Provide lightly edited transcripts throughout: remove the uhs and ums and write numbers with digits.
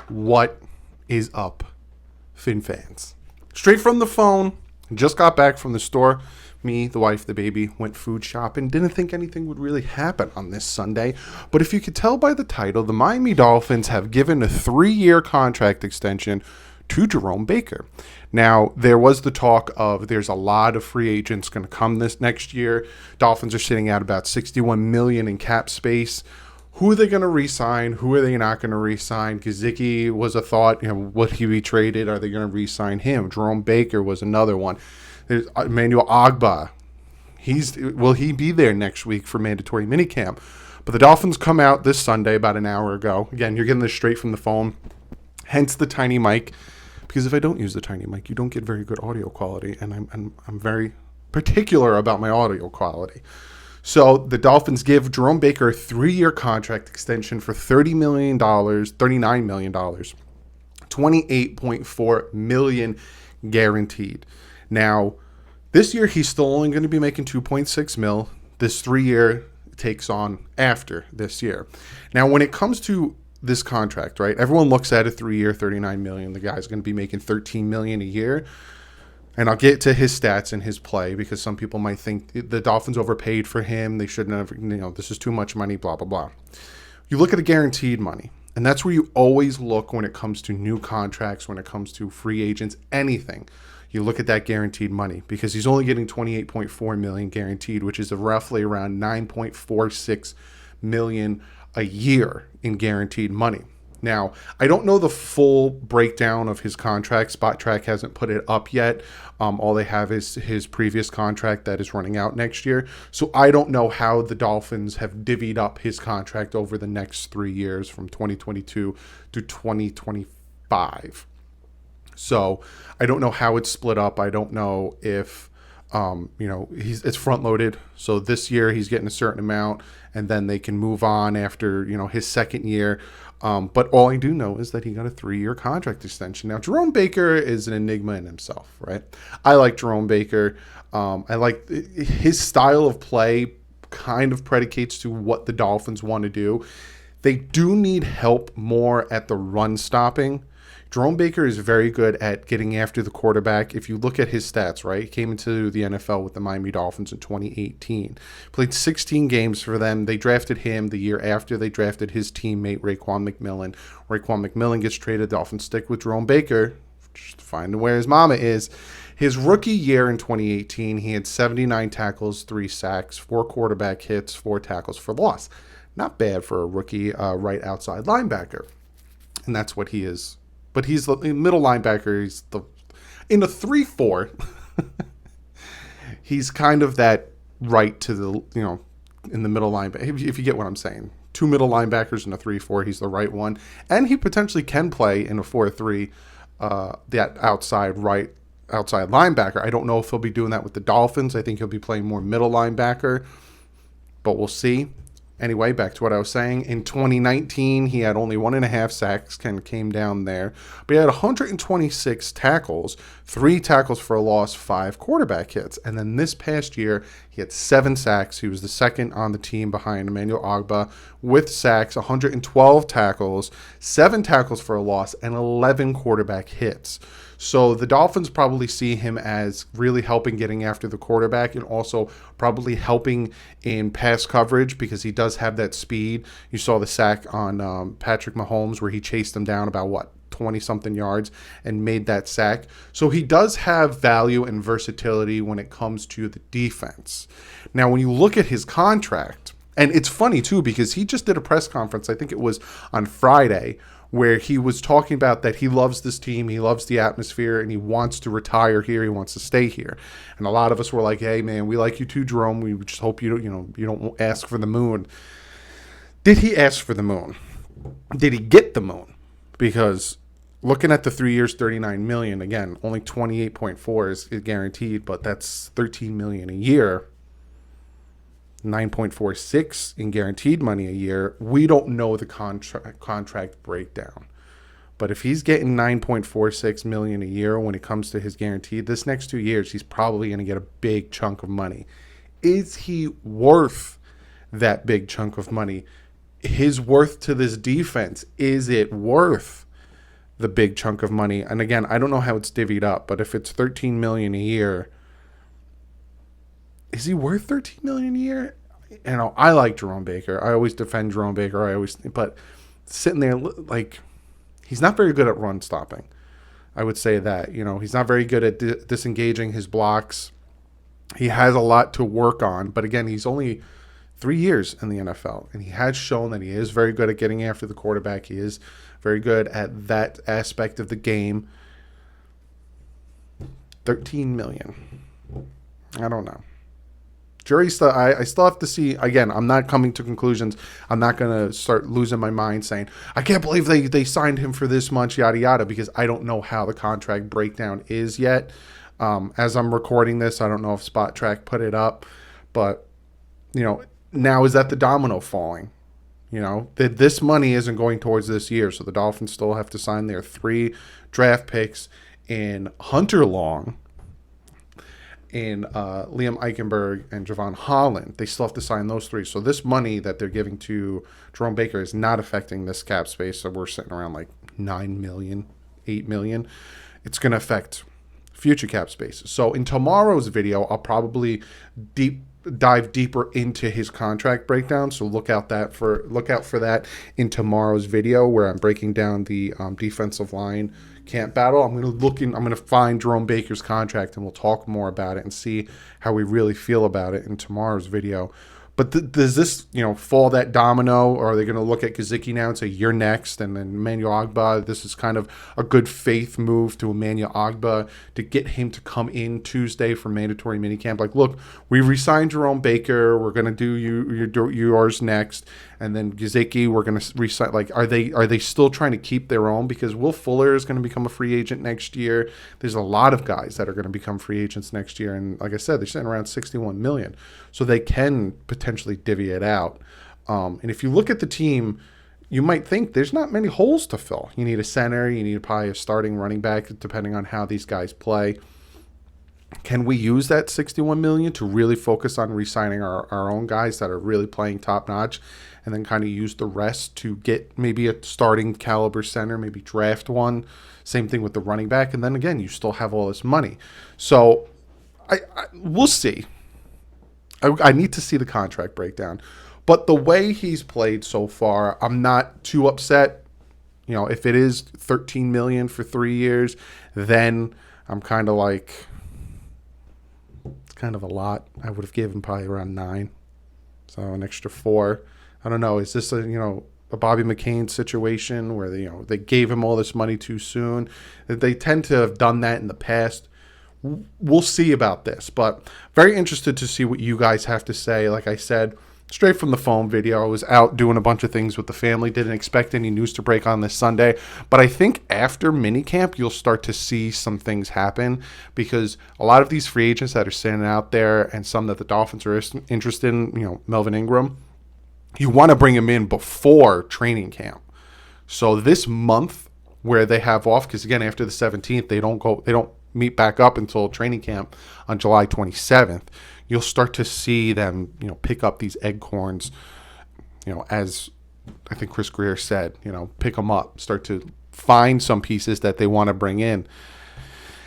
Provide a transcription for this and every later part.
What is up, Fin fans? Straight from the phone. Just got back from the store. Me, the wife, the baby went food shopping. Didn't think anything would really happen on this Sunday. But if you could tell by the title, the Miami Dolphins have given a 3-year contract extension to Jerome Baker. Now, there was the talk of there's a lot of free agents going to come this next year. Dolphins are sitting at about $61 million in cap space. Who are they going to re-sign? Who are they not going to re-sign? Gesicki was a thought. Would he be traded? Are they going to re-sign him? Jerome Baker was another one. There's Emmanuel Ogbah. Will he be there next week for mandatory minicamp? But the Dolphins come out this Sunday about an hour ago. Again, you're getting this straight from the phone. Hence the tiny mic. Because if I don't use the tiny mic, you don't get very good audio quality. And I'm very particular about my audio quality. So the Dolphins give Jerome Baker a 3-year contract extension for $39 million, $28.4 million guaranteed. Now, this year he's still only going to be making $2.6 million. This 3-year takes on after this year. Now, when it comes to this contract, right? Everyone looks at a 3-year, $39 million. The guy's going to be making $13 million a year. And I'll get to his stats and his play because some people might think the Dolphins overpaid for him. They shouldn't have, this is too much money, blah, blah, blah. You look at the guaranteed money, and that's where you always look when it comes to new contracts, when it comes to free agents, anything. You look at that guaranteed money because he's only getting $28.4 million guaranteed, which is roughly around $9.46 million a year in guaranteed money. Now, I don't know the full breakdown of his contract. Spot Track hasn't put it up yet. All they have is his previous contract that is running out next year. So I don't know how the Dolphins have divvied up his contract over the next 3 years from 2022 to 2025. So I don't know how it's split up. I don't know if, it's front loaded. So this year he's getting a certain amount and then they can move on after, his second year. But all I do know is that he got a 3-year contract extension. Now, Jerome Baker is an enigma in himself, right? I like Jerome Baker. I like his style of play kind of predicates to what the Dolphins want to do. They do need help more at the run stopping. Jerome Baker is very good at getting after the quarterback. If you look at his stats, right, he came into the NFL with the Miami Dolphins in 2018. Played 16 games for them. They drafted him the year after they drafted his teammate, Raekwon McMillan. Raekwon McMillan gets traded. The Dolphins stick with Jerome Baker, just to find where his mama is. His rookie year in 2018, he had 79 tackles, 3 sacks, 4 quarterback hits, 4 tackles for loss. Not bad for a rookie right outside linebacker. And that's what he is. But he's the middle linebacker. He's in the 3-4. He's kind of that right to the, in the middle linebacker. If you get what I'm saying. 2 middle linebackers in a 3-4. He's the right one. And he potentially can play in a 4-3, that outside linebacker. I don't know if he'll be doing that with the Dolphins. I think he'll be playing more middle linebacker. But we'll see. Anyway, back to what I was saying. In 2019, he had only 1.5 sacks, kind of came down there. But he had 126 tackles, 3 tackles for a loss, 5 quarterback hits. And then this past year, he had 7 sacks. He was the second on the team behind Emmanuel Ogbah with sacks, 112 tackles, 7 tackles for a loss, and 11 quarterback hits. So the Dolphins probably see him as really helping getting after the quarterback and also probably helping in pass coverage because he does have that speed. You saw the sack on Patrick Mahomes where he chased him down about 20-something yards and made that sack. So he does have value and versatility when it comes to the defense. Now, when you look at his contract, and it's funny too because he just did a press conference, I think it was on Friday, where he was talking about that he loves this team, he loves the atmosphere, and he wants to retire here, he wants to stay here. And a lot of us were like, hey, man, we like you too, Jerome. We just hope you don't ask for the moon. Did he ask for the moon? Did he get the moon? Because looking at the 3 years, $39 million, again, only 28.4 is guaranteed, but that's $13 million a year. 9.46 in guaranteed money a year. We don't know the contract breakdown. But if he's getting 9.46 million a year when it comes to his guaranteed, this next 2 years, he's probably going to get a big chunk of money. Is he worth that big chunk of money? His worth to this defense, is it worth the big chunk of money. And again, I don't know how it's divvied up, but if it's $13 million a year, is he worth $13 million a year? You know, I like Jerome Baker. I always defend Jerome Baker. But sitting there, like, he's not very good at run stopping. I would say that, you know, he's not very good at disengaging his blocks. He has a lot to work on, but again, he's only 3 years in the NFL, and he has shown that he is very good at getting after the quarterback. He is very good at that aspect of the game. $13 million. I don't know. Jury stuff. I still have to see. Again, I'm not coming to conclusions. I'm not going to start losing my mind saying, I can't believe they signed him for this much, yada, yada, because I don't know how the contract breakdown is yet. As I'm recording this, I don't know if Spot Track put it up, but, you know, now is that the domino falling? You know, that this money isn't going towards this year, so the Dolphins still have to sign their 3 draft picks in Hunter Long, in Liam Eichenberg, and Javon Holland. They still have to sign those 3. So this money that they're giving to Jerome Baker is not affecting this cap space. So we're sitting around like $9 million, $8 million. It's going to affect future cap spaces. So in tomorrow's video, I'll probably dive deeper into his contract breakdown. So look out for that in tomorrow's video, where I'm breaking down the defensive line camp battle. I'm going to find Jerome Baker's contract, and we'll talk more about it and see how we really feel about it in tomorrow's video. But does this, you know, fall that domino, or are they going to look at Gesicki now and say, you're next? And then Emmanuel Ogbah, this is kind of a good faith move to Emmanuel Ogbah to get him to come in Tuesday for mandatory minicamp. Like, look, we re-signed Jerome Baker. We're going to do yours next. And then Gesicki, we're going to re-sign. Like, are they still trying to keep their own? Because Will Fuller is going to become a free agent next year. There's a lot of guys that are going to become free agents next year. And like I said, they're sitting around $61 million. So they can potentially divvy it out. And if you look at the team, you might think there's not many holes to fill. You need a center. You need probably a starting running back, depending on how these guys play. Can we use that $61 million to really focus on re-signing our own guys that are really playing top-notch, and then kind of use the rest to get maybe a starting caliber center, maybe draft one? Same thing with the running back. And then again, you still have all this money. So we'll see. I need to see the contract breakdown. But the way he's played so far, I'm not too upset. You know, if it is $13 million for 3 years, then I'm kind of like, it's kind of a lot. I would have given probably around 9. So an extra 4. I don't know. Is this a Bobby McCain situation where they gave him all this money too soon? They tend to have done that in the past. We'll see about this, but very interested to see what you guys have to say. Like I said, straight from the phone video, I was out doing a bunch of things with the family. Didn't expect any news to break on this Sunday, but I think after minicamp, you'll start to see some things happen, because a lot of these free agents that are standing out there, and some that the Dolphins are interested in, Melvin Ingram, you want to bring him in before training camp. So this month where they have off, because again, after the 17th, they don't meet back up until training camp on July 27th. You'll start to see them, pick up these acorns, as I think Chris Greer said, pick them up, start to find some pieces that they want to bring in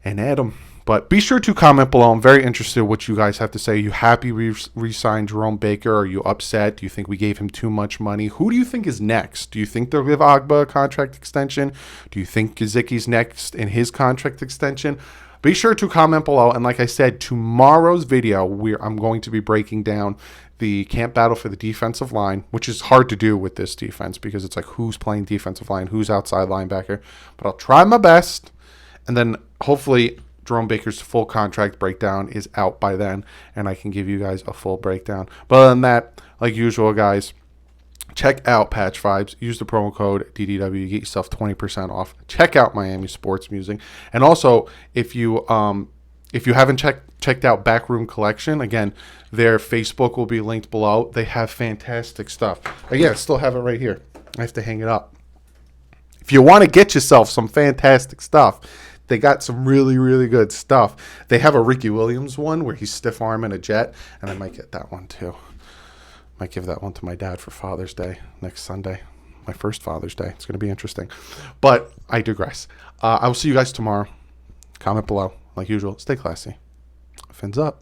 and add them. But be sure to comment below. I'm very interested in what you guys have to say. Are you happy we re-signed Jerome Baker? Are you upset? Do you think we gave him too much money? Who do you think is next? Do you think they'll give Ogbah a contract extension? Do you think Gesicki's next in his contract extension? Be sure to comment below. And like I said, tomorrow's video, I'm going to be breaking down the camp battle for the defensive line, which is hard to do with this defense because it's like who's playing defensive line, who's outside linebacker. But I'll try my best. And then hopefully Jerome Baker's full contract breakdown is out by then, and I can give you guys a full breakdown. But other than that, like usual, guys, check out Patch Vibes. Use the promo code DDW. You get yourself 20% off. Check out Miami Sports Music. And also, if you haven't checked out Backroom Collection, again, their Facebook will be linked below. They have fantastic stuff. Again, I still have it right here. I have to hang it up. If you want to get yourself some fantastic stuff, they got some really, really good stuff. They have a Ricky Williams one where he's stiff arming a jet, and I might get that one too. Might give that one to my dad for Father's Day next Sunday. my first Father's Day. It's going to be interesting. But I digress. I will see you guys tomorrow. Comment below. Like usual, stay classy. Fins up.